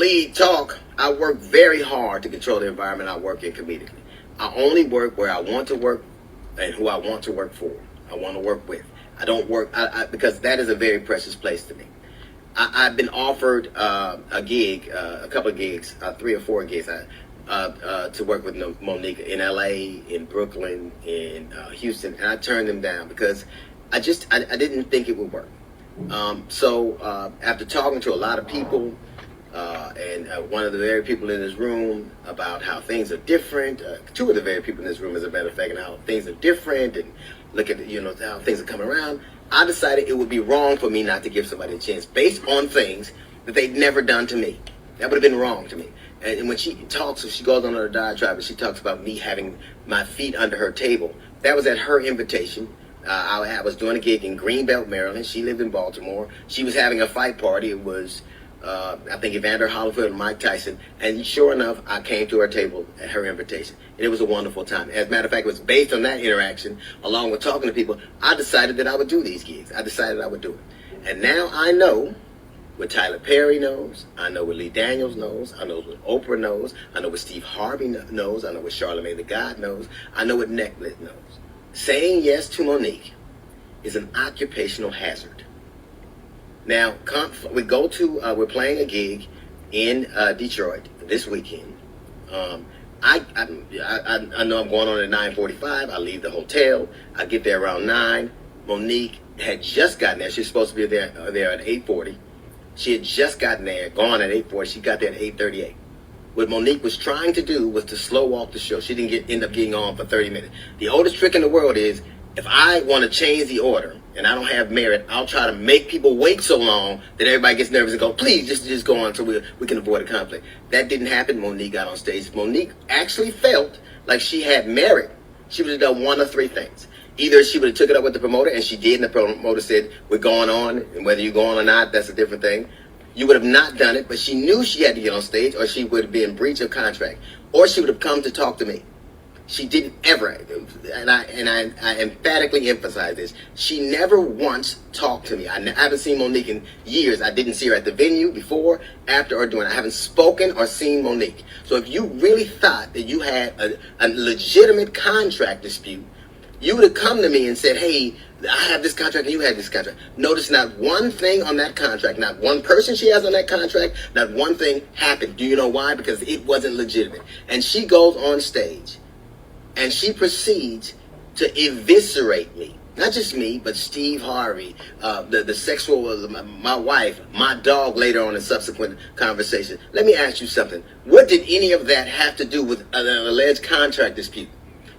lead talk, I work very hard to control the environment I work in comedically. I only work where I want to work and who I want to work for. I want to work with. I don't work because that is a very precious place to me. I've been offered a gig, a couple of gigs, 3 or 4 gigs to work with Monique in LA, in Brooklyn, in Houston, and I turned them down because I didn't think it would work. So after talking to a lot of people, and one of the very people in this room about how things are different, 2 of the very people in this room, as a matter of fact, and how things are different, and look at how things are coming around, I decided it would be wrong for me not to give somebody a chance based on things that they'd never done to me. That would have been wrong to me. And when she talks, she goes on her diatribe and she talks about me having my feet under her table. That was at her invitation. I was doing a gig in Greenbelt, Maryland. She lived in Baltimore. She was having a fight party. It was, I think, Evander Holyfield and Mike Tyson. And sure enough, I came to her table at her invitation. And it was a wonderful time. As a matter of fact, it was based on that interaction, along with talking to people, I decided that I would do these gigs. I decided I would do it. And now I know what Tyler Perry knows, I know what Lee Daniels knows, I know what Oprah knows, I know what Steve Harvey knows, I know what Charlamagne the God knows, I know what Netflix knows. Saying yes to Monique is an occupational hazard. Now, we're playing a gig in Detroit this weekend. I know I'm going on at 9:45. I leave the hotel. I get there around 9. Monique had just gotten there. She's supposed to be there at 8:40. She had just gotten there, gone at 8:40. She got there at 8:38. What Monique was trying to do was to slow walk the show. She didn't end up getting on for 30 minutes. The oldest trick in the world is, if I want to change the order and I don't have merit, I'll try to make people wait so long that everybody gets nervous and go, please, just go on so we can avoid a conflict. That didn't happen. Monique got on stage. Monique actually felt like she had merit. She would have done 1 of 3 things. Either she would have took it up with the promoter, and she did, and the promoter said, we're going on, and whether you're going or not, that's a different thing. You would have not done it, but she knew she had to get on stage, or she would have been in breach of contract, or she would have come to talk to me. She didn't ever, and I emphatically emphasize this, she never once talked to me. I haven't seen Monique in years. I didn't see her at the venue before, after, or during. I haven't spoken or seen Monique. So if you really thought that you had a legitimate contract dispute, you would have come to me and said, hey, I have this contract and you have this contract. Notice not one thing on that contract, not one person she has on that contract, not one thing happened. Do you know why? Because it wasn't legitimate. And she goes on stage and she proceeds to eviscerate me. Not just me, but Steve Harvey, the sexual, my wife, my dog later on in subsequent conversation. Let me ask you something. What did any of that have to do with an alleged contract dispute?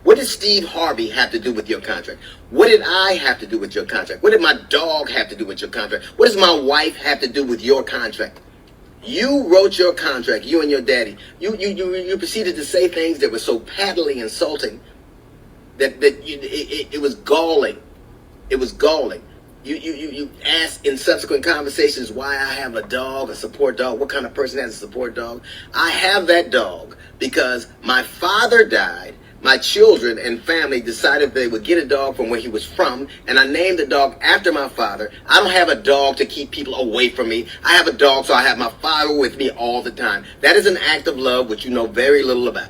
What did Steve Harvey have to do with your contract? What did I have to do with your contract? What did my dog have to do with your contract? What does my wife have to do with your contract? You wrote your contract, you and your daddy. You proceeded to say things that were so patently insulting that it was galling. It was galling. You asked in subsequent conversations why I have a dog, a support dog, what kind of person has a support dog. I have that dog because my father died. My children and family decided they would get a dog from where he was from, and I named the dog after my father. I don't have a dog to keep people away from me. I have a dog so I have my father with me all the time. That is an act of love which you know very little about.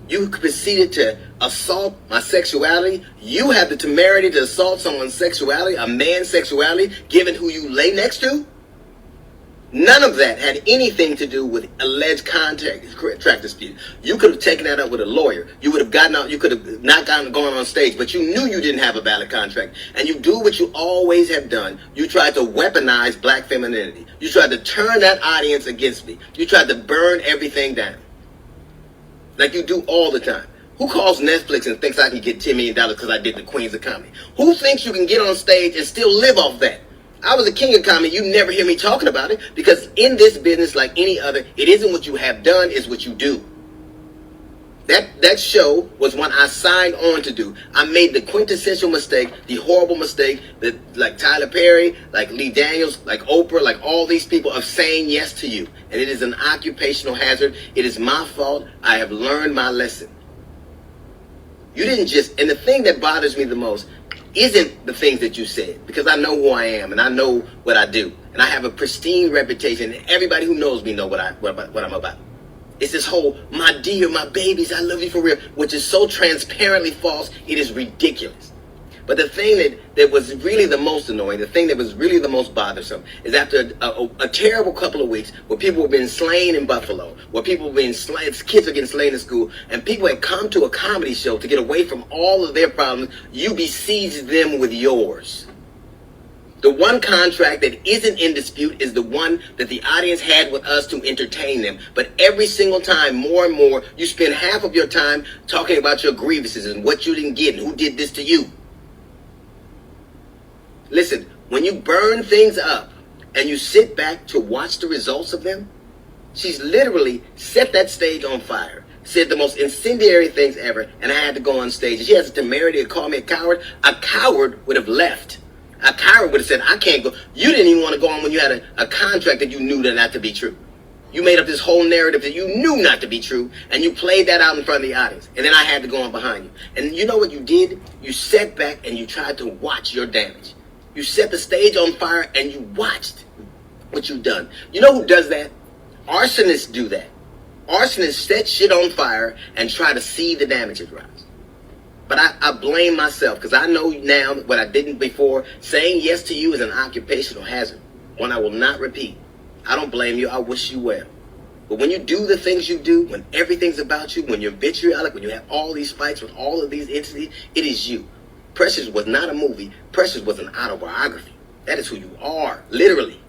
You proceeded to assault my sexuality. You have the temerity to assault someone's sexuality, a man's sexuality, given who you lay next to? None of that had anything to do with alleged contract dispute. You could have taken that up with a lawyer. You would have gotten out. You could have not gone on stage, but you knew you didn't have a valid contract. And you do what you always have done. You tried to weaponize black femininity. You tried to turn that audience against me. You tried to burn everything down, like you do all the time. Who calls Netflix and thinks I can get $10 million because I did the Queens of Comedy? Who thinks you can get on stage and still live off that? I was a king of comedy. You never hear me talking about it because in this business, like any other, it isn't what you have done, it's what you do. That show was one I signed on to do. I made the quintessential mistake, the horrible mistake that, like Tyler Perry, like Lee Daniels, like Oprah, like all these people, of saying yes to you. And it is an occupational hazard. It is my fault. I have learned my lesson. You didn't just, and the thing that bothers me the most isn't the things that you said, because I know who I am and I know what I do. And I have a pristine reputation, and everybody who knows me know what I'm about. It's this whole, my dear, my babies, I love you for real, which is so transparently false, it is ridiculous. But the thing that was really the most annoying, the thing that was really the most bothersome, is after a terrible couple of weeks where people were being slain in Buffalo, where people were being slain, kids are getting slain in school, and people had come to a comedy show to get away from all of their problems, you besieged them with yours. The one contract that isn't in dispute is the one that the audience had with us to entertain them. But every single time, more and more, you spend half of your time talking about your grievances and what you didn't get and who did this to you. Listen, when you burn things up and you sit back to watch the results of them, she's literally set that stage on fire, said the most incendiary things ever, and I had to go on stage. And she has the temerity to call me a coward. A coward would have left. A coward would have said, I can't go. You didn't even want to go on when you had a contract that you knew that not to be true. You made up this whole narrative that you knew not to be true, and you played that out in front of the audience. And then I had to go on behind you. And you know what you did? You sat back and you tried to watch your damage. You set the stage on fire and you watched what you've done. You know who does that? Arsonists do that. Arsonists set shit on fire and try to see the damages rise. But I blame myself because I know now what I didn't before. Saying yes to you is an occupational hazard, one I will not repeat. I don't blame you. I wish you well. But when you do the things you do, when everything's about you, when you're vitriolic, when you have all these fights with all of these entities, it is you. Precious was not a movie. Precious was an autobiography. That is who you are, literally.